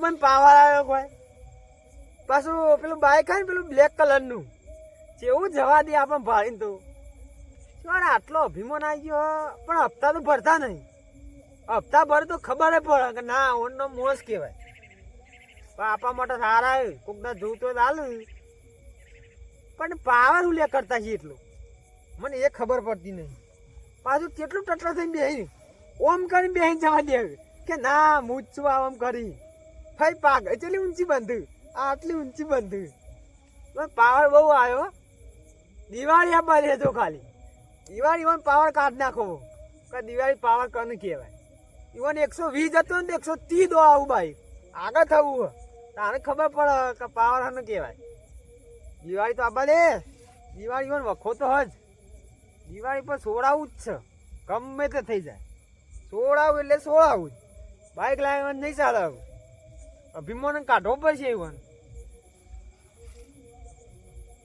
પણ પાવર આવ્યો કોઈ પાછું પેલું બાઈક હોય ને પેલું બ્લેક કલરનું જેવું જવા દે આપણે ભાડીને તો શું આટલો અભિમાન આવી ગયો પણ હપ્તા તો ભરતા નહીં હપ્તા ભરે તો ખબર પડે કે ના ઓનનો મોસ કહેવાય પણ આપણા માટે સારા કોકના જોવું તો ચાલુ પણ પાવર હું લે કરતા છીએ એટલું મને એ ખબર પડતી નહીં પાછું કેટલું ટટલા થઈને બેસી ઓમ કરીને બેસી જવા દે કે ના હું જ છું આમ કરી ભાઈ પાગ એટલી ઊંચી બંધ આટલી ઊંચી બંધ પાવર બહુ આવ્યો દિવાળી આપવા રહેજો ખાલી દિવાળી ઇવન પાવર કાઢ નાખો કે દિવાળી પાવર કને કહેવાય ઇવન 120 હતો ને 130 દો આવું બાઈક આગળ થવું તારે ખબર પડે કે પાવર કને કહેવાય દિવાળી તો આપવા દે દિવાળી ઇવન વખો તો હજ દિવાળી પર સોડાવું જ છે ગમે તે થઈ જાય સોડાવું એટલે સોડાવું જ બાઈક લાવવાનું નહીં ચાલે અભિમાન કાઢવો પડશે ઇવન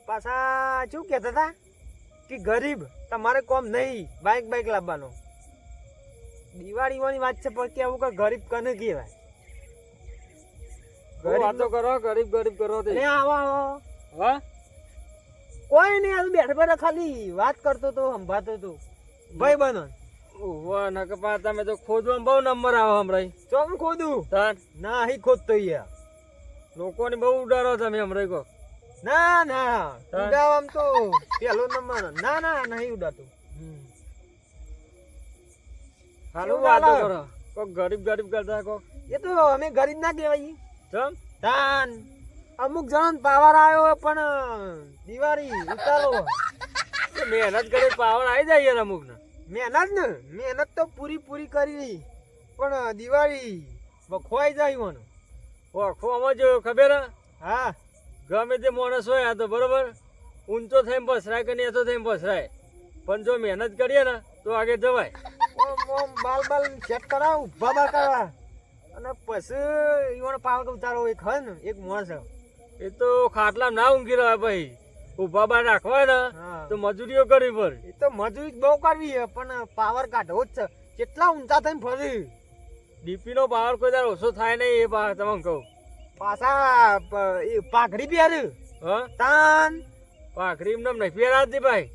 પાછા શું કહેતા હતા કે ગરીબ તમારે કોમ નહીં બાઈક લાવવાનો દિવાળીની વાત છે પણ કેવું કે ગરીબ કને કહેવાય વાતો કરો ગરીબ કરો આવો હા કોઈ નહીં આ બેઠા બેઠા ખાલી વાત કરતો તો સંભાતો તો ભાઈ બનો ઓહો નકપા તમે તો ખોદવામાં બહુ નંબર આવે હમણાં ચોમ ખોદું તાર ના અહીં ખોદતો યાર લોકોને બહુ ઉડારો તમે હમણાં કહો ના ઉડાવવામાં તો પેલો નંબર ના નહીં ઉડાતું હાલો વાતો કરો કોક ગરીબ કરતા કોક એ તો અમે ગરીબ ના કહેવાય ચમ તાન અમુક જણ પાવર આવ્યો પણ દિવાળી ઉતારો મહેનત કરી પાવર આવી જાય યાર અમુક ને મહેનત તો પૂરી કરી પણ દિવાળી ખોવાઈ જાય મને ઓખવામાં જો ખબર હા ગમે તે માણસ હોય આ તો બરોબર ઊંચો થઈને પસરાય કે નેચો થઈને પસરાય પણ જો મહેનત કરીએ ને તો આગળ જવાય ઓમ બાલ સેટ કરાવ ઉભા બાર કરવા અને પછી ઈવન પાવર ઉતારો એક હોય ને એક માણસ એ તો ખાટલા ના ઊંઘી રહ્યા ભાઈ ઉભા બાર રાખવા ને તો મજૂરીઓ કરવી પડે એ તો મજૂરી બહુ કરવી છે પણ પાવર કાઢવો જ છે કેટલા ઊંચા થઈને ફરી ડીપી નો પાવર કોઈ દર ઓછો થાય નહીં એ તમને કહું પાછા પાઘડી પહેર્યું હા તાન પાઘડી એમને નહીં પહેરાતી ભાઈ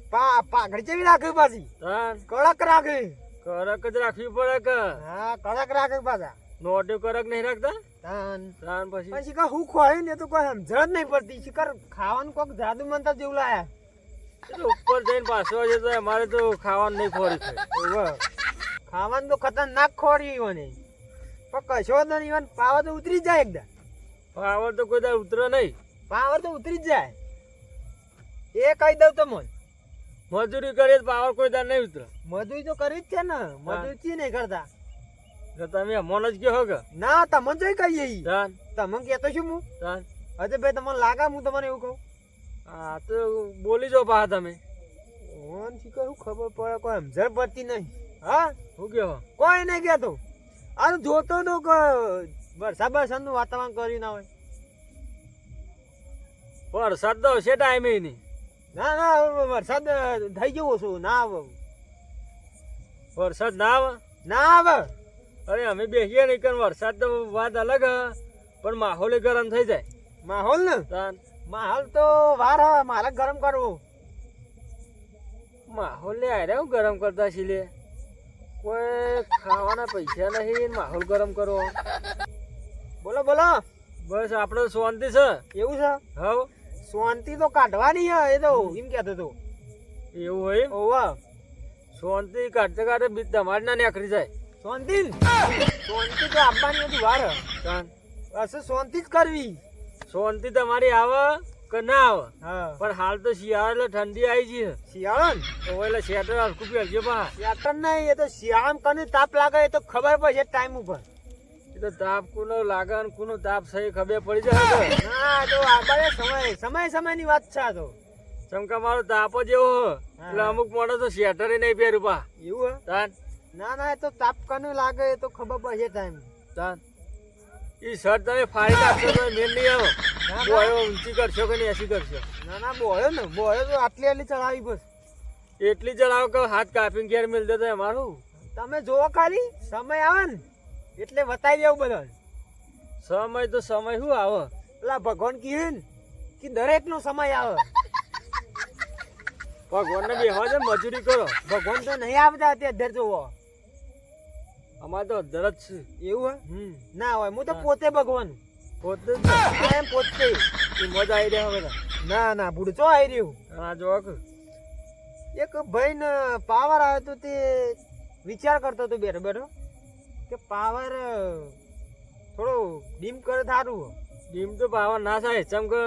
પાઘડી કેવી રાખી પાછી તાન કડક રાખી કડક જ રાખવી પડે કે હા કડક રાખી પાછા નોટો કડક નહીં રાખતા તાન પછી શિકાર હું ખોય ને તો કોઈ સમજણ જ નહીં પડતી શિકાર ખાવાનું કોઈક જાદુ મંતર જેવું લાયા ઉપર જઈને પાછો જતો અમારે તો ખાવાનું નહીં ખોરી છે ખાવાનું તો ખતરનાક ખોરી મને પણ કશો તો નહીં પાવર તો ઉતરી જાય એકદમ પાવર તો કોઈ દર ઉતરે નહીં પાવર તો ઉતરી જ જાય એ કહી દઉં તમને મજૂરી કરીએ પાવર કોઈ દર નહીં ઉતરે મજૂરી તો કરી જ છે ને મજૂરી નહીં કરતા તમે મન જ કહો કે ના તમને જોઈ કહીએ તાન તમે કહેતો છું હું તાન અજય ભાઈ તમને લાગે હું તમને એવું કહું હા તો બોલી જો પા તમે ઓન શીખર હું ખબર પડે કોઈ સમજણ પડતી નહીં હા શું કહો કોઈ નહીં કહેતો આ જોતો તો કે વરસાદ નું વાતાવરણ કરી ના હોય વરસાદ તો છે ટાઈમે નહીં ના વરસાદ થઈ ગયો છું ના આવે વરસાદ ના આવે ના આવે અરે અમે બેસીએ નહીં કારણ વરસાદ તો વાત અલગ પણ માહોલ ગરમ થઈ જાય માહોલ ને માહોલ તો વાર હવે મારે ગરમ કરવું માહોલ લે આરે હું ગરમ કરતા છીએ લે કોઈ ખાવાના પૈસા નહીં માહોલ ગરમ કરવો બોલો બસ આપણે શાંતિ છે એવું છે હવ શાંતિ તો કાઢવાની હે એ તો એમ કહેતો તો એવું હોય ઓવા શાંતિ કાઢતે બીજ તમારે ના નીકળી જાય શાંતિ તો આપવાની હતી વાર બસ શાંતિ જ કરવી શાંતિ તમારી આવે કે ના આવે હા પણ હાલ તો શિયાળો એટલે ઠંડી આવી છે શિયાળો ને એટલે સ્વેટર હલકું પહેરજો પા સ્વેટર નહીં એ તો શિયાળામાં કને તાપ લાગે એ તો ખબર પડે ટાઈમ ઉપર એ તો તાપ કોનો લાગે ને કોનો તાપ સહી ખબર પડી જાય ના તો આપણે સમય ની વાત છે આ તો ચમકા મારો તાપ જ એવો એટલે અમુક માણસ તો સ્વેટર નહીં પહેર્યું પા એવું હે તાન ના એ તો તાપ કને લાગે એ તો ખબર પડે ટાઈમ તાન એ શર્ટ તમે ફાડી નાખશો તો મેન નહીં આવો બોયો ઊંચી કરશો કે નહીં એસી કરશો ના બોયો તો આટલી ચડાવી બસ એટલી ચડાવો કે હાથ કાપીને ઘેર મિલ દેતો અમારું તમે જોવો ખાલી સમય આવે ને એટલે બતાવી દેવું બધા સમય તો સમય શું આવે પેલા ભગવાન કહે ને કે દરેક નો સમય આવે. ભગવાનને બેહવા છે મજૂરી કરો. ભગવાન તો નહીં આવતા તે અધર જોવો. અમારે તો અધર જ છે. એવું હે? ના હોય, હું તો હા. પોતે ભગવાન. પોતે જ ને. એમ પોતે. એ મજા આવી રહ્યા બધા. ના ના ભૂડચો આવી રહ્યું. આ જોવા કે એક ભાઈ ને પાવર આવ્યો તો તે વિચાર કરતો હતો બેઠો બેઠો કે પાવર થોડો ડીમ કરે સારું. ડીમ તો પાવર ના થાય. ચમ કે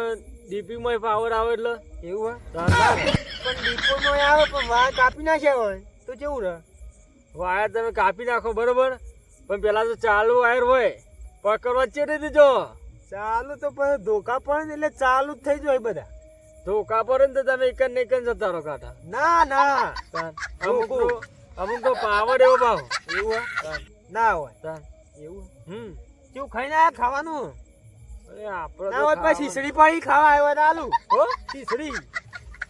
ડીપી માં પાવર આવે એટલે એવું હે? તાર થાય. પણ ડીપો નો આવે પણ વાળ કાપી નાખ્યા હોય તો કેવું રહે? વાયર તમે કાપી નાખો બરોબર, પણ પેલા તો ચાલુ વાયર હોય પકડવા ચેડી દેજો. ચાલુ તો પછી ધોકા પડે ને એટલે ચાલુ જ થઈ જાય બધા. ધોકા પડે ને તો તમે એક ને એક જતા રહો કાંઠા. ના ના તાન. અમુક તો પાવર એવો ભાવ. એવું હે? તાન. ના હોય તાન. એવું હમ કેવું ખાઈને આયા ખાવાનું? અરે આપણે ના હોય પછી ખીચડી પડી ખાવા આવ્યો તો આલુ. હો ખીચડી.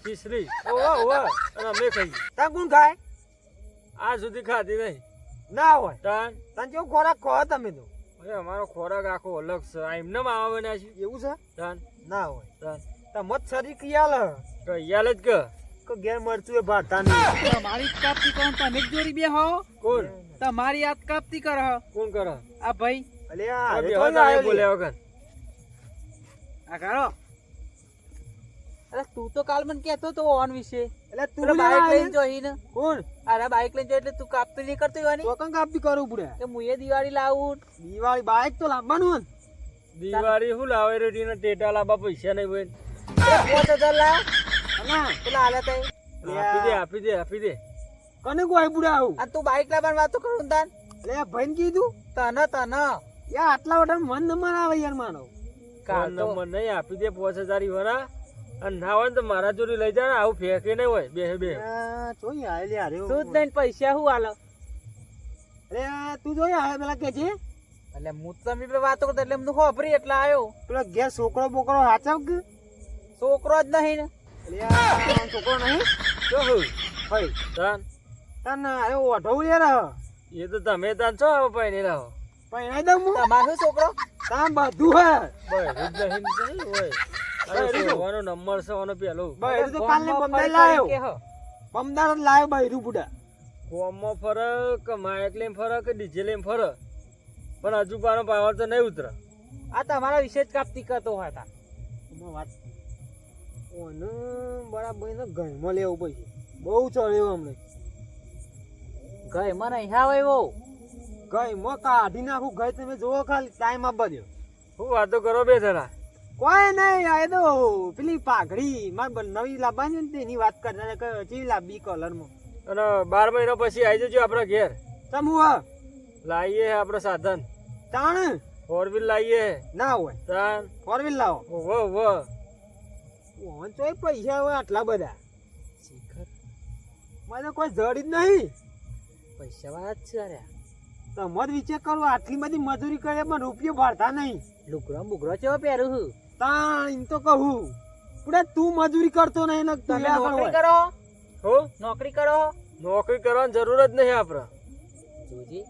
ખીચડી ઓહો ઓહો. અને અમે ખાઈ તા કોણ ખાય? આ સુધી ખાધી નહીં. ના હોય. તાન. તને કેવું ખોરાક ખો તમે તો? અરે અમારો ખોરાક આખો અલગ છે. આ એમને માવા બન્યા છે. એવું છે? તાન. ના હોય. તાન. મત શરીર કિયાલ તો યાલ જ કે કે ઘેર મરચું એ ભાતા નહીં. તમારી જ કાપતી કરો તમે જ જોડી બે હો. કોણ તમારી હાથ કાપતી કરો હો. કોણ કરે? આ ભાઈ અલે આ આ હવે બેહો થોડી તારે આવેલી. બોલ્યા વગર. આ કરો. અરે તું તો કાલ મને કહેતો તો ઓન વિશે. એટલે તું તું બાઈક લઈને જોઈ ને. કોણ? અરે બાઈક લઈને જોઈ એટલે તું કાપતી નહીં કરતો હોય ને તો કણ કાપી કરું પડે? કે હું એ દિવાળી લાવું. દિવાળી બાઈક તો લાવવાનું ને. દિવાળી શું લાવે રેડીને ટેટા લાવવા પૈસા નહીં હોય. 5000 લાવ. ના પેલા હાલે તઈ. આપી દે આપી દે. કને કોઈ બુડા આવું? આ તું બાઈક લાવવાની વાતો કરું તાન. એટલે આ ભાઈને કીધું તને યાર આટલા બધા મન નંબર આવે યાર મારો. કાલ ફોન તો નંબર નહીં આપી દે 5000 વરા. અને ના હોય ને તો મારા જોડી લઈ જા ને. આવું ફેંકે નહીં હોય. બે બે આ જોઈ આયેલી હારે. તું જ દઈને પૈસા હું હાલો. અરે આ તું જોઈ આયે પેલા કે છે એટલે હું તો તમે પેલા વાતો કરતા એટલે એમનું ખોભરી એટલે આવ્યો. પેલા ઘેર છોકરો બોકરો હાચવ કે? છોકરો જ નહીં ને. એટલે આ છોકરો નહીં શું હું? હોય તાન. તને આયો ઓઢો યાર. એ તો તમે તાન છો આવો પાઈ નહીં રહો. પણ દઉં હું તમારો શું છોકરો? તામ બધું હે. બસ નહીં હોય. અરે બૈરું. શોધવાનો નંબર છે આનો પેલો. બૈરું તો કાલને ગામમાં બમદાર ફરી લાયો. ફરી કે હો. બમદાર જ લાયો બૈરું બુડા. ફોર્મમાં ફરક માઇક લઈને ફરક ડીજે લઈને ફરક, પણ હજુ પાનો પાવર તો નહીં ઉતરે. આ તમારા વિશે જ કાપતી કરતો હતા. એમાં વાત ઓને બરાબર ને ઘરમાં લેવું પડશે. બહુ ચડ્યો હમણાં. ગઈ મને અહીંયા હોય એવો. ઘરમાં કાઢી નાખું. ગઈ તમે જોવો ખાલી ટાઈમ આપવા દો. શું વાતો કરો બે જણા? કોઈ નહીં આ તો પેલી પાઘડી મારે નવી લાવવાની ને તેની વાત કરતા કે કેવી લાવવી કલરમાં. અને 12 મહિના પછી આવી જજો આપણા ઘેર. તમ હું લાવીએ આપણે સાધન. તાણ 4 વ્હીલ લાવીએ. ના હોય તાન. 4 વ્હીલ લાવો. ઓહો ઓન ચોય પૈસા હોય આટલા બધા? મને કોઈ જડી જ નહીં. પૈસા વાળા જ છે અરે. તમે જ વિચાર કરો આટલી બધી મજૂરી કરે પણ રૂપિયો ભરતા નહીં. લુગડો બુગડો ચેવો પહેરું હું. તાણ એમ તો કહું પૂરા તું મજૂરી કરતો નહીં ને તું તમે આગળ નોકરી હોય. કરો. હો નોકરી કરો. નોકરી કરવાની જરૂર જ નહીં આપણે. જોજી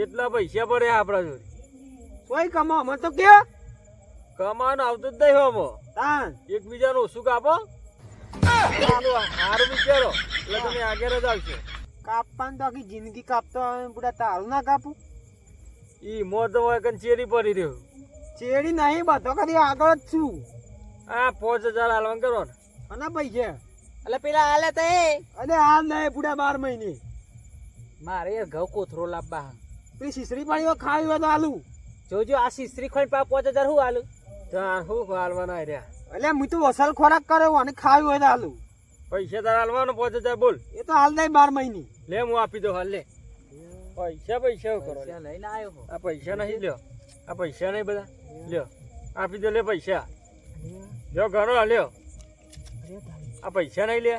એટલા પૈસા પડે આપણા જોડે. સોય કમાવો મને તો કે કમાવાનું આવતું જ નહીં હોમો. તાણ એકબીજાનું ઓછું કાપો. સારું વિચારો એટલે તમે આગળ જ આવશો. કાપવાનું તો આખી જિંદગી કાપતો આવે પૂરા તારું ના કાપું. ઈ મોં તો હોય કન ચેરી પડી રહ્યો. ચેડી નહીં બધો કદી આગળ જ છું. આ 5000 હાલવાનું કરો ને. અને પૈસા એટલે પેલા હાલે તો એ અરે હાલ નહીં પૂરા 12 મહિને. મારે યાર ઘઉં કોથરો લાવવા. પેલી શીશરી પાડી હોય ખાવી હોય તો હાલું. જોજો આ સિસ્ત્રી ખોઈ પા 5000 હું હાલું. ત્યાં શું હાલવાના રહ્યા? એટલે હું તો વસલ ખોરાક કર્યો અને ખાવી હોય તો હાલું. પૈસા તાર હાલવાનું 5000 બોલ. એ તો હાલ નહીં 12 મહિને. લે હું આપી દઉં હાલ લે. પૈસા કરો પૈસા લઈને આવ્યો હું. આ પૈસા નહીં લ્યો. આ પૈસા નહીં બધા લ્યો. આપી દો લે પૈસા. લ્યો ઘણો લ્યો. આ પૈસા નહીં લે.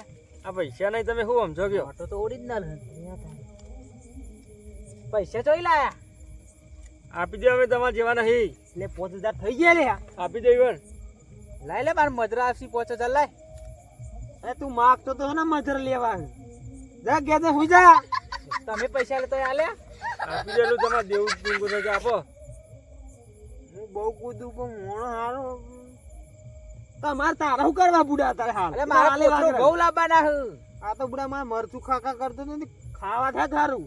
આ પૈસા નહીં તમે શું સમજો ગયો? ઓટો તો ઓરિજિનલ હે. પૈસા ચોઈ લાયા. આપી દો અમે તમારા જેવા નહીં. એટલે 5000 થઈ ગયા લે. આપી દો ઈવન. લાય લે માર મજરા આપસી 5000 લાય. અરે તું માગતો તો ને મજર લેવા. જા ગયા તો હુઈ જા. તમે પૈસા લેતો હાલે. આપી દેલું તમારે દેવું ડુંગર આપો. બહુ કૂદું પણ મોણો હારો તમારે તારા શું કરવા બુડા તારે હાલ અરે મારા પોતરો બહુ લાવવાના હે. આ તો બુડા મારે મરચું ખાકા કરતો નથી ખાવા થાય ખારું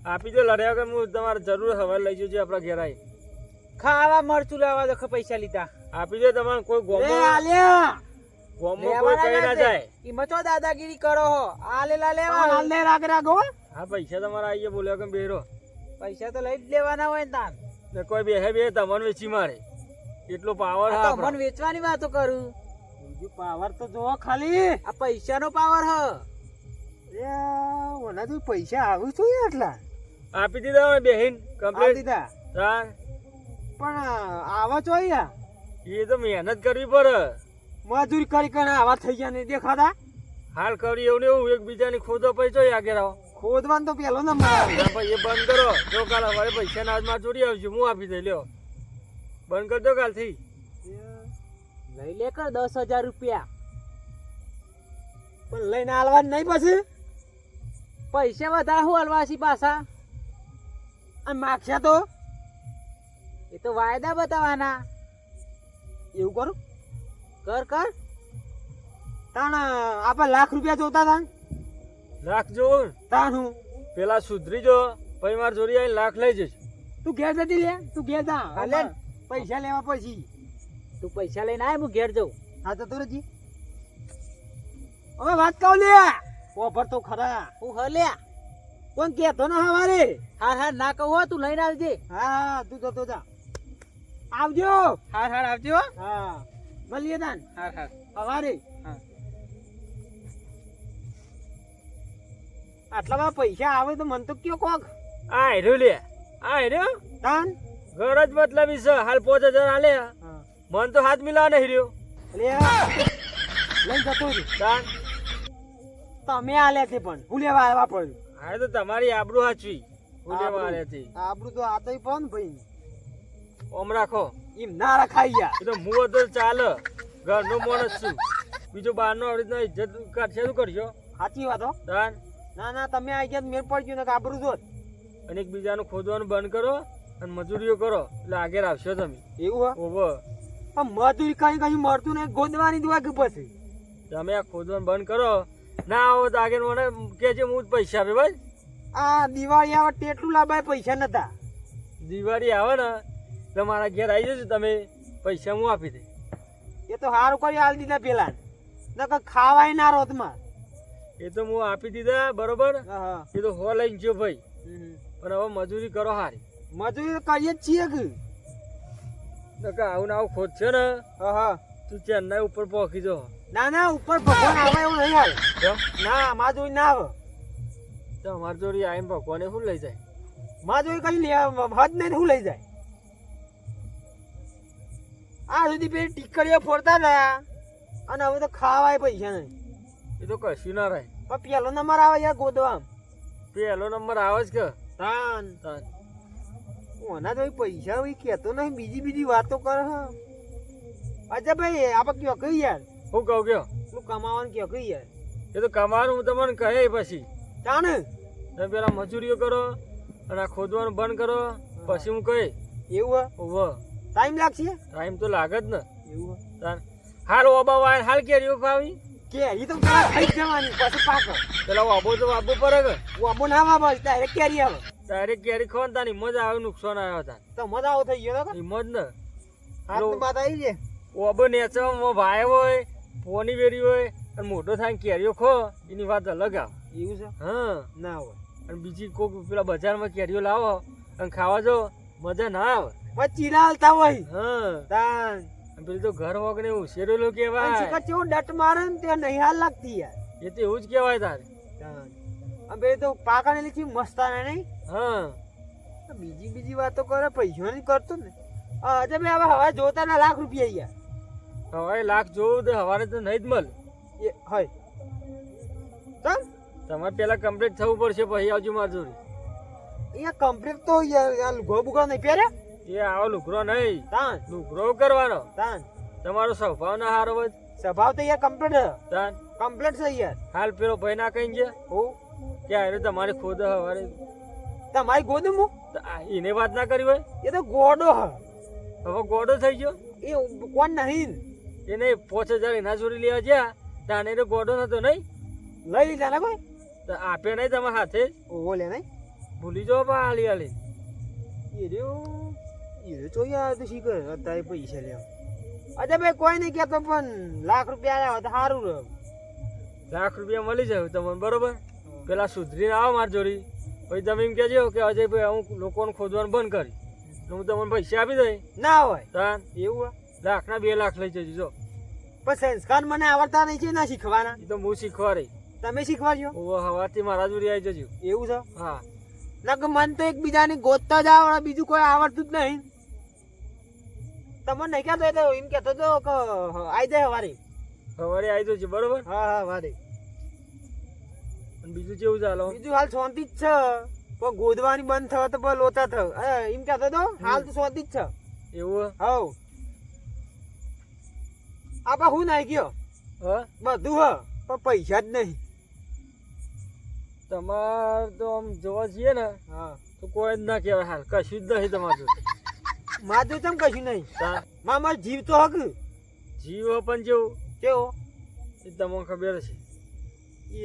આપી દો લડ્યા વગર હું તમારે જરૂર હવા લઈ જજો આપણા ઘેર આઈ ખાવા મરચું લેવા દો પૈસા લીધા. આપી દો તમારે કોઈ એ ગોમો આલ્યા ગોમો કોઈ કઈ ના જાય. ઈમાં ચો દાદાગીરી કરો હો. આ લેલા હાલ લેવા લે રાગ રાગો હા પૈસા તમારા આઈએ બોલ્યા કે બેરો પૈસા તો લઈ જ લેવાના હોય ને તાન. ને કોઈ બે તમને વેચી મારે એટલો પાવર આ હા તો મને વેચવાની વાતો કરું. બીજું પાવર તો જો ખાલી આ પૈસાનો પાવર હ. એ ઓના તો પૈસા આવું છું એટલા આપી દીધા અમે બેહીન આ કમ્પ્લીટ દીધા તાર પણ આવા ચોયા એ તો મહેનત કરવી પડે મજૂરી કરી કરીને આવા થઈ ગયા નહીં દેખાતા હાલ કરી એવું ને એવું એકબીજાની ખોદો પૈસો આગળ આવો ખોદવાનું તો પેલો નંબર આવે ના ભાઈ એ બંધ કરો જો કાલ અમારે પૈસા ના હાથમાં ચોરી આવશે હું આપી દઈ લ્યો બંધ કરજો કાલથી લઈ લે કર 10,000 રૂપિયા. પણ લઈને હાલવાનું નહીં પછી પૈસા વધારે હું હલવાસી પાછા. અને માગશે તો એ તો વાયદા બતાવવાના. એવું કરું કર કર. તાણ આપણે ₹1,00,000 જોતા હતા લાખ જોવું ને, તાણ હું પેલા સુધરી જો પછી મારે ચોરી આવીને લાખ લઈ જઈશ તું ઘેર જતી લે તું ઘેર જા હાલે. પૈસા લેવા પછી તું પૈસા લઈને આય હું ઘેર જાઉં. હા તો તું રજી હવે વાત કહું લે ઓફર તો ખરા હું હલ્યા. કોણ કેતો ના હવારે હાર હાર ના કહું હો, તું લઈને આવજે. હા તું જતો જા આવજો હાર હાર આવજો હો. હા મળીએ તાન હાર હાર. હવારે હા. આટલામાં પૈસા આવે તો મન તો કયો કોક આ હેર્યો લે આ હેર્યો તાન ઘર જ મતલબી છે હાલ 5,000 હાલે હા મન તો હાથ મિલાવા નહીં રહ્યો લે લઈ જતો રે તાન તમે આલે છે પણ હું લેવા આવ્યા પડ્યું હા તો તમારી આબરૂ હાચવી ઉલેવા આલ્યાથી આપણું તો આ તો પણ ભાઈ ઓમ રાખો એમ ના રખાઈ ગયા એ તો મું તો ચાલે ઘરનો માણસ છું બીજો બહારનો આવી રીતના ઇજ્જત કાઢશે શું કરશો સાચી વાત હો તાન ના ના તમે આવી ગયા તો મેળ પડી ગયું ને આબરું જોત અને એકબીજાનું ખોદવાનું બંધ કરો અને મજૂરીઓ કરો એટલે આગળ આવશો તમે એવું હો ઓવો પણ મજૂરી કઈ કઈ મળતું નહીં ગોદવાની દુઆ કે પછી તમે આ ખોદવાનું બંધ કરો ના આવો તો આગળ મને કે છે હું જ પૈસા આપે ભાઈ આ દિવાળી આવે તેટલું લાભાય પૈસા નતા દિવાળી આવે ને તો મારા ઘેર આવી જજો તમે પૈસા હું આપી દે એ તો સારું કરી હાલ દીધા પેલા નકર ખાવાય ના રોતમાં એ તો હું આપી દીધા બરોબર હા એ તો હો લઈને ગયો ભાઈ હમ. પણ હવે મજૂરી કરો હારી મજૂરી તો કરીએ જ છીએ કે નકર આવું ને આવું ખોદશે ને હા તું ચેન્નાઈ ઉપર પહોંચી જો ના ના ઉપર ભગવાન આવે એવું નહીં હાલ ના મજૂરી ના આવે તો અમારી જોડી આવીને ભગવાને શું લઈ જાય મજૂરી કરી લે હદ નહીં શું લઈ જાય આ સુધી પેલી ટીકડીઓ ફોડતા રહ્યા અને હવે તો ખાવાય પૈસા નહીં એ તો કશું ના રહે પણ પેલો નંબર આવે યાર ગોદવામ પહેલો નંબર આવે જ કે તાન તાન. ઓના તો પૈસા હોય કહેતો નહીં બીજી વાતો કરે હ અચ્છા ભાઈ આપણે કયો કઈ યાર હું કહું કયો તું કમાવાનું કયો કઈ યાર એ તો કમાવાનું હું તમને કહે પછી તાને તમે પેલા મજૂરીઓ કરો અને આ ખોદવાનું બંધ કરો પછી હું કહે એવું હ ઓવો ટાઈમ લાગશે ટાઈમ તો લાગે જ ને એવું તાન. હાલ ઓબા વાય હાલ કેરીઓ ખાવી કે એ તો પેલા ખાઈ જ જવાની પછી પાક પેલા વાબો તો વાબો પડે કે વાબો ના વાબો ડાયરેક્ટ કેરી આવે ડાયરેક્ટ કેરી ખાવા તાની મજા આવે નુકસાન આવ્યો તા તો મજા આવો થઈ ગયો તો હિંમત ને હાથની વાત આવી છે ઓબો નેચવામાં ભાઈ હોય પોની વેરી હોય અને મોટો થાય ને કેરીઓ ખો એની વાત અલગ આવે એવું છે હા ના હોય અને બીજી કોક પેલા બજારમાં કેરીઓ લાવો અને ખાવા જો મજા ના આવે પછી ચીલાલતા હોય હા તાન અને પેલું તો ઘર વગને ઉછેરેલો કેવાય શિખર ચેવો ડટ મારે ને તે નહીં હાલ લાગતી યાર એ તો એવું જ કેવાય તારે તાન અને પેલી તો પાકાને લીધી મસ્તાને નહીં હા બીજી વાતો કરે પૈસા નહીં કરતો ને અજે ભાઈ હવે હવા જોતા ના ₹1,00,000 હવે લાખ જોવું તો હવારે તો નહીં જ મળે એ હોય તમ તમારે પેલા કમ્પ્લીટ થવું પડશે પછી આવજો મજૂરી અહીંયા કમ્પ્લીટ તો યાર લુગડો બુગડો નહીં પહેરે એ આવો લુકરો નહીં તાન લુકરો કરવાનો તાન તમારો સ્વભાવ ના હારો હોય સ્વભાવ તો યાર કમ્પ્લીટ તાન કમ્પ્લીટ છે યાર હાલ પેલો ભાઈ ના કઈ છે ઓ કે અરે તમારે ખોદ હવારે તમારી ગોદમ તો એને વાત ના કરી હોય એ તો ગોડો હ હવે ગોડો થઈ ગયો એ કોણ નહીં એને 5000 એના જોડી લેવા ગયા તાને તો ગોડો નતો નહીં લઈ લીધા ને કોઈ તો આપે નહીં તમારા હાથે ઓહો લે નહીં ભૂલી જાઓ પા હાલી હાલી એ ચોઈ આવે તો શીખર અત્યારે પૈસા લેવા અચ્છા ભાઈ કોઈ નહીં કહેતો પણ લાખ રૂપિયા આવ્યા તો સારું રહ્યું લાખ રૂપિયા મળી જાય તમને બરોબર પેલા સુધરીને આવો મારી જોડી પછી તમે એમ કહેજો કે અજયભાઈ હું લોકોને ખોદવાનું બંધ કરી હું તમને પૈસા આપી દઈ ના હોય તાન એવું લાખના 2 લાખ લઈ જજો જો પણ સંસ્કાર મને આવડતા નહીં છે ના શીખવાના એ તો હું શીખવા રહી તમે શીખવાડજો હવાથી મારા જોડી આવી જજો એવું છે હા ના કે મન તો એકબીજાને ગોતતા જ આવડે બીજું કોઈ આવડતું જ નહીં તમને નહીં કહેતો એ તો એમ કહેતો હતો કે આવી જાય સવારે સવારે આવી જજો બરોબર હા હા વારે અને બીજું કેવું ચાલો બીજું હાલ શાંતિ જ છે પણ ગોદવાની બંધ થયો તો પણ લોચા થયો એમ કહેતો હતો હાલ તો શાંતિ જ છે એવું હવ આપા હું નાઈ ગયો હા બધું હ પણ પૈસા જ નહીં તમારે તો આમ જોવા જઈએ ને હા તો કોઈ જ ના કહેવાય હાલ કશું જ નહીં તમારું મારું ચમ કશું નહીં તાન મારો જીવ તો હક જીવ પણ જેવું કેવો એ તમને ખબર છે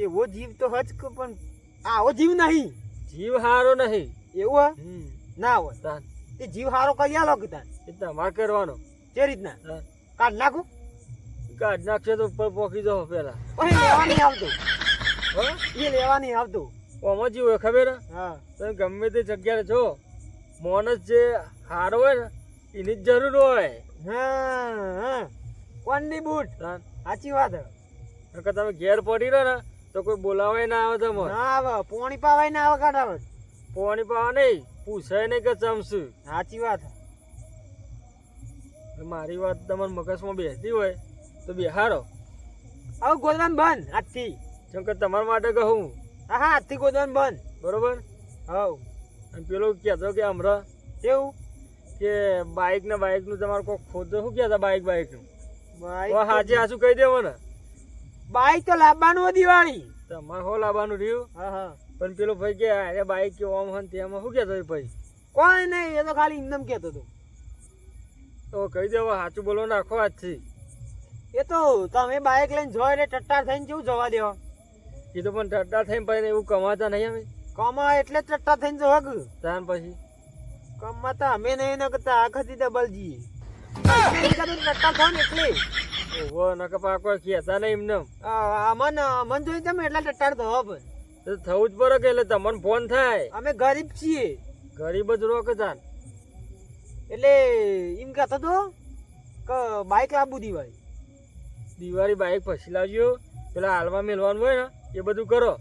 એવો જીવ તો હજ કે પણ આવો જીવ નહીં જીવ હારો નહીં એવું હ હમ ના હોય તાન તે જીવ હારો કરી આલો કે તાન એ તમારે કરવાનો જે રીતના તાન કાઢ નાખું કાઢ નાખશે તો ઉપર પોકી જાઓ પેલા પછી લેવા નહીં આવતું હા એ લેવા નહીં આવતું આમાં જેવું હોય ખબર હે? હા તમે ગમે તે જગ્યાએ છો માણસ જે હારો હોય ને એની જ જરૂર હોય હા હા કોણની બૂટ તાન સાચી વાત હે. નકર તમે ઘેર પડી રહો ને તો કોઈ બોલાવાય ના આવે તમારે ના આવે પોણી પાવાય ના આવે કાઢાવત પોણી પાવા નહીં પૂછાય નહીં કે ચમશું સાચી વાત હે. મારી વાત તમારા મગજમાં બેસતી હોય તો બેહારો હવે ગોદવાનું બંધ આજથી જેમ કે તમારા માટે કહું હા હા આજથી ગોદવાનું બંધ બરોબર હવ અને પેલો કહેતો કે હમણાં કેવું કે બાઇક નું તમારે કોઈ ખોદો શું કહેતા બાઇક નું બાઈક હાજે હાચું કહી દેવો ને બાઈક તો લાવવાનું હોય દિવાળી તમારે હો લાવવાનું રહ્યું હા હા પણ પેલો ભાઈ કે અરે બાઇક કે ઓમ હન તેમાં શું કહેતો એ ભાઈ કોઈ નહીં એ તો ખાલી ઇન્દમ કહેતો હતો તો કહી દેવો સાચું બોલો નાખો આજથી એ તો તમે બાઈક લઈને જો એટલે ટટ્ટાર થઈને કેવું જવા દેવા એ તો પણ ઠટ્ટા થઈને પછી એવું કમાતા નહીં અમે કમા એટલે જ ટટ્ટાર થઈને જવા ગયું તાન પછી કમાતા અમે નહીં ન કરતા આખાથી ડબલ જઈએ ટટ્ટાર થાય ને એટલે ઓહો નકર પા કોઈ કહેતા નહીં એમને મન જોઈ તમે એટલા ટટ્ટાર થવા પણ તો થવું જ પડે કે એટલે તમને ફોન થાય અમે ગરીબ છીએ ગરીબ જ રોક તાન એટલે એમ કહેતો હતો કે બાઈક લાવવું દિવાળી બાઇક પછી લાવજો પેલા હાલવા મેળવાનું હોય ને એ બધું કરો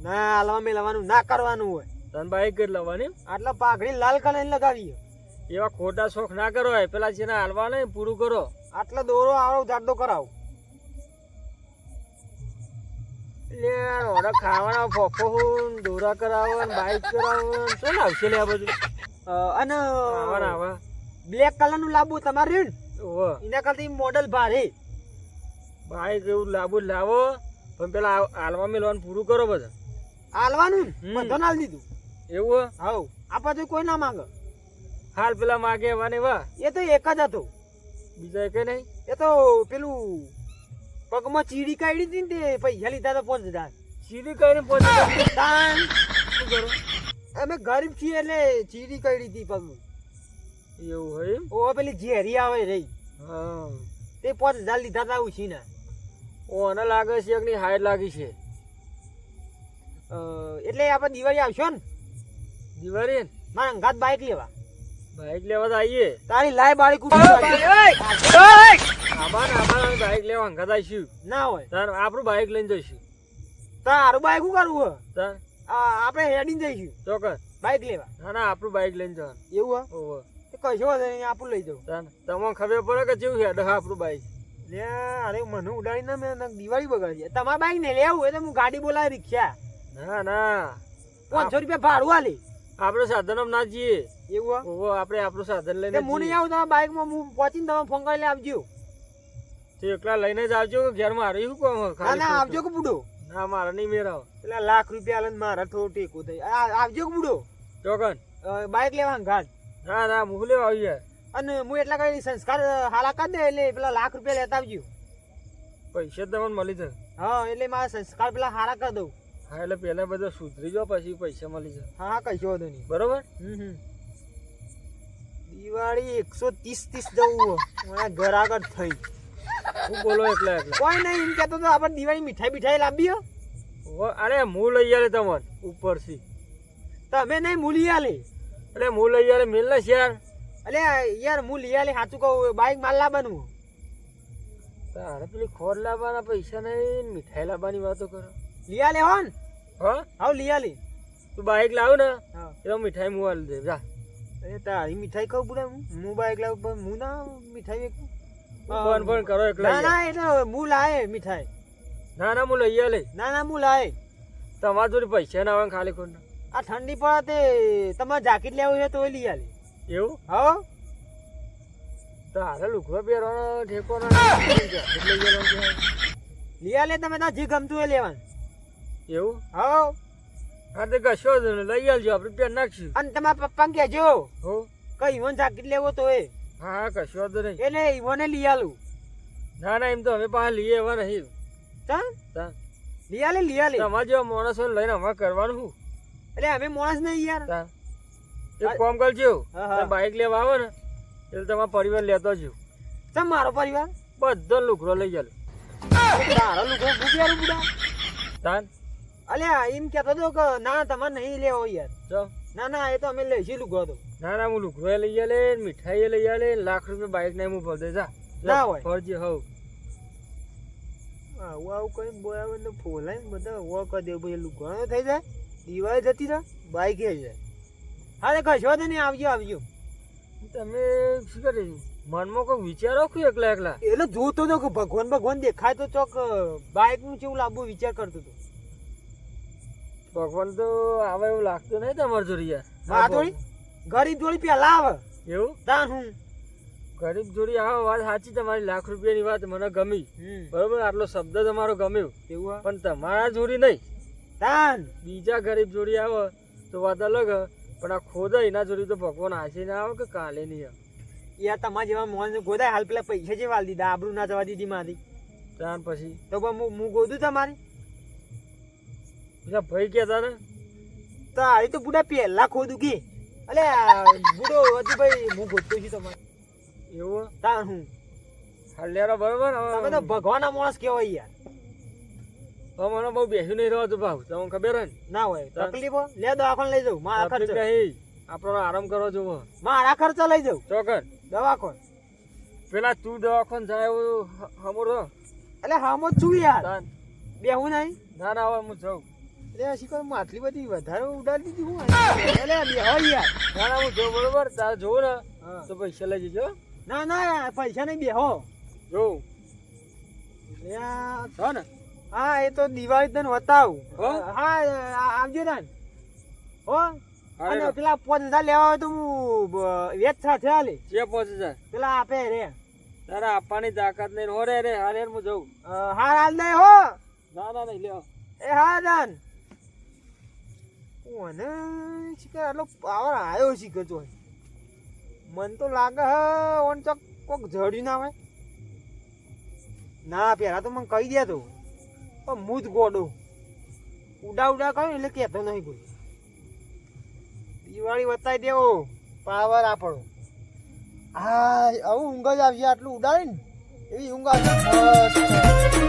ના હાલવા મેળવાનું ના કરવાનું હોય તને બાઇક જ લાવવાની આટલા પાઘડી લાલ કલર લગાવીએ એવા ખોટા શોખ ના કરો હોય પેલા છે ને હાલવા ને પૂરું કરો આટલા દોરો આવો જાડો કરાવો એટલે ઓડા ખાવાના ફોફો દોરા કરાવો ને બાઇક કરાવો ને શું આવશે લે આ બધું અને આવા આવા બ્લેક કલર નું લાવવું તમારે રહ્યું ને ઓહો એના કરતા મોડલ ભારે બાઇક એવું લાવો પણ પેલા હાલવા મેળવાનું પૂરું કરો બધા હાલવાનું હમ. બધો નાલ દીધું એવું હે? હવ આ પાછું કોઈ ના માંગે હાલ પેલા માગે વાને વાહ એ તો એક જ હતો બીજા કઈ નહીં એ તો પેલું પગમાં ચીડી કાઢી હતી ને તે પૈસા લીધા તો 5000 સીધી કઈને પહોંચી તાન શું કરો અમે ગરીબ છીએ એટલે ચીડી કાઢી હતી પગ એવું હોય એમ? ઓ પેલી ઝેરી આવે રહી હા તે 5000 લીધા હતા ઉછીના ઓને લાગે છે એકની હાઈટ લાગી છે એટલે આપણે દિવાળી આવશો ને દિવાળી ને મારા અંગાત બાઈક લેવા બાઇક લેવા તો આવીએ તારી લાય બાળી આબાને બાઇક લેવા અંગત આવીશું ના હોય તાર આપણું બાઇક લઈને જઈશું તારું બાઈક શું કરવું હોય તાર આપણે હેડીને જઈશું ચોક્કસ બાઈક લેવા ના ના આપણું બાઇક લઈને જવાનું એવું હોય ઓહો તો કશો વાંધો નહીં આપણું લઈ જાઉં તાર તમને ખબર પડે કે કેવું હેડ હા આપણું બાઇક લે અરે મને ઉડાડી ના મેં દિવાળી બગાડી તમારા બાઈક ને લેવું હોય તો હું ગાડી બોલાવી રિક્ષા ના ના 500 રૂપિયા ભાડું આલે આપણે સાધન ના જઈએ એવું હોય ઓહો આપણે આપણું સાધન લઈને તે હું નહીં આવું તમારા બાઈકમાં હું પહોંચીને તમે ફોન કરી આવજો તો એકલા લઈને જ આવજો કે ઘેર મારે શું કહું ના ના આવજો કે બુડો ના મારે નહીં મેરાવ પેલા લાખ રૂપિયા આલે ને મારા થોડું ટેકો થઈ આવજો કે બુડો ચોકન બાઈક લેવા ઘાટ ના ના મુખ લેવા આવી જાય અને હું એટલા કઈ સંસ્કાર હાલા કરી દે એટલે પેલા ₹1,00,000 લેતા આવજો. પૈસા તમને મળી જાય. હા એટલે મારા સંસ્કાર પેલા હારા કરી દઉં. હા એટલે પહેલા બધો સુધરી જાઓ પછી પૈસા મળી જાય. હા હા કશો વાંધો નહીં. બરોબર. દિવાળી 130 જવું મને ઘર આગળ થઈ. હું બોલો એકલા એકલા. કોઈ નહીં એમ કહેતો તો આપણે દિવાળી મીઠાઈ લાવી હો. અરે હું લઈ આલે તમને ઉપરથી. તમે નહીં મૂલી આલે. એટલે હું લઈ આલે મિલ ને શેર. અલે યાર હું લઈ આલે સાચું કહું બાઈક માલ લાવવાનું. તારે પેલી ખોર લાવવાના પૈસા નહીં મીઠાઈ લાવવાની વાતો કરો. લઈ આલે હો ને. હા હાવ લઈ આલે. તું બાઈક લાવ ને હા એટલે મીઠાઈ હું આલી દે જા. અરે તારી મીઠાઈ કહું બુડા હું બાઈક લાવું પણ હું ના મીઠાઈ વેચું. ફોન કરો એકલા. ના ના એટલે હું લાવે મીઠાઈ. ના ના હું લઈ આલે. ના ના હું લાવે. તમારા જોડે પૈસા ના આવે ખાલી ખોટ. આ ઠંડી પડે તે તમારે જાકેટ લેવું છે તો લઈ આલે. એવું હા તારે લુગડો પહેરવાનો ઠેકો ના લઈ આલે તમે તાર જે ગમતું એ લેવાનું. એવું હા હા તો કશો જ નહીં. લઈ આવજો આપણે પહેર નાખશું. અને તમારા પપ્પાને કહેજો હો કઈ ઈવન જાકેટ લેવો તો એ હા હા કશો જ નહીં. એટલે ઈવોને લઈ આલું. ના ના એમ તો અમે પાસે લઈએ એવા નહીં. ચાલ તા લઈ આલે લઈ આલે. તમારા જેવા માણસો લઈને અમારે કરવાનું શું? એટલે અમે માણસ નહીં યાર. તા એક કામ કરજો. હા, હા. તમે બાઈક લેવા આવો ને એટલે તમારા પરિવાર લેતો જ ચમ મારો પરિવાર બધો લુગડો લઈ ચાલો. તારો લુગડો બુટિયારું બુડા. તાન અલ્યા એમ કહેતો હતો કે ના તમારે નહીં લેવો યાર. જો ના ના એ તો અમે લઈશું લુગડો તો. ના ના હું લુગડો લઈ આલે મીઠાઈ લઈ આલે ₹1,00,000 બાઈક ને હું ભર દે જા. ના હોય. ફરજી હવ આવું આવું કઈ બોલાવે તો ફોલાય ને બધા વો કરી દેવું પછી લુગડો થઈ જાય દિવાળી જતી રહે બાઈક એ જાય. હા કશો તો નહીં આવજો આવજો. તમે શું કરે મનમાં કોઈ વિચારો શું એકલા એકલા? એટલે જોતો હતો કે ભગવાન દેખાય તો ચોક બાઈક નું કેવું લાવવું વિચાર કરતો હતો. ભગવાન તો આવે એવું લાગતું નહીં તમારે જોડી યાર. આ થોડી ગરીબ જોડી પેલા આવે એવું તાન હું. ગરીબ જોડી આવે વાત સાચી તમારી ₹1,00,000 ની વાત મને ગમી. બરોબર આટલો શબ્દ તમારો ગમ્યો એવું પણ તમારા જોડી નહીં તાન બીજા ગરીબ જોડી આવે તો વાત અલગ હ. પણ આ ખોદા એના જોડી તો ભગવાન આજે ના આવે કે કાલે નહીં આવે. યાર તમારા જેવા મોહન ગોદાય હાલ પેલા પૈસા જે વાલ દીધા આબરૂ ના જવા દીધી મારી. ત્યાર પછી તો હું ગોદું તમારી બીજા ભાઈ કહેતા ને તારી તો બુડા પહેલા ખોદું કે અલે બુડો હજી ભાઈ હું ગોતતો છું તમારે. એવું તાન હું હાલ્યારો બરોબર તમે તો ભગવાનના માણસ કહેવાય યાર. હવે મને બહુ બેસ્યું નહીં રહેવાતું ભાવ તમને ખબર હોય ને. ના હોય તકલીફો લે દવાખાને લઈ જાઉં મારા ખર્ચ આપણો આરામ કરો જોવો મારા ખર્ચા લઈ જાઉં ચોકર દવાખાન. પેલા તું દવાખાને જાય એવું હમરો એટલે હામો જ છું યાર તાન બેહું નહીં. ના ના હવે હું જાઉં. એટલે શીખર હું આટલી બધી વધારે ઉડાડી દીધી હું એટલે બેહો યાર. ના ના હું જોઉં બરોબર તારે જોવું ને હા. તો પૈસા લઈ જજો. ના ના પૈસા નહીં બેહો જોઉં હો ને. હા એ તો દિવાળી તને બતાવું. હો? હા આવજો તાન હો. અને હારે પેલા 5,000 લેવા હોય તો હું વેચ સાથે હાલે જે 5,000 પેલા આપે રે. તારા આપવાની તાકાત નહીં હો રે હારે હું જઉં. હાર હાલ દે હો. ના ના નહીં લ્યો. એ હા દાન કોને શીખર આટલો પાવર આવ્યો શીખર તો મન તો લાગે હે ઓન ચોક કોક જડ્યું ના હોય. ના પેલા તો મને કહી દે તો પણ હું જ ગોડો ઉડા કહ્યું એટલે કહેતો નહીં કોઈ. દિવાળી બતાવી દેવો પાવર આપણો. હા આવું ઊંઘ જ આવશે આટલું ઉડાડી ને એવી ઊંઘ આવશે.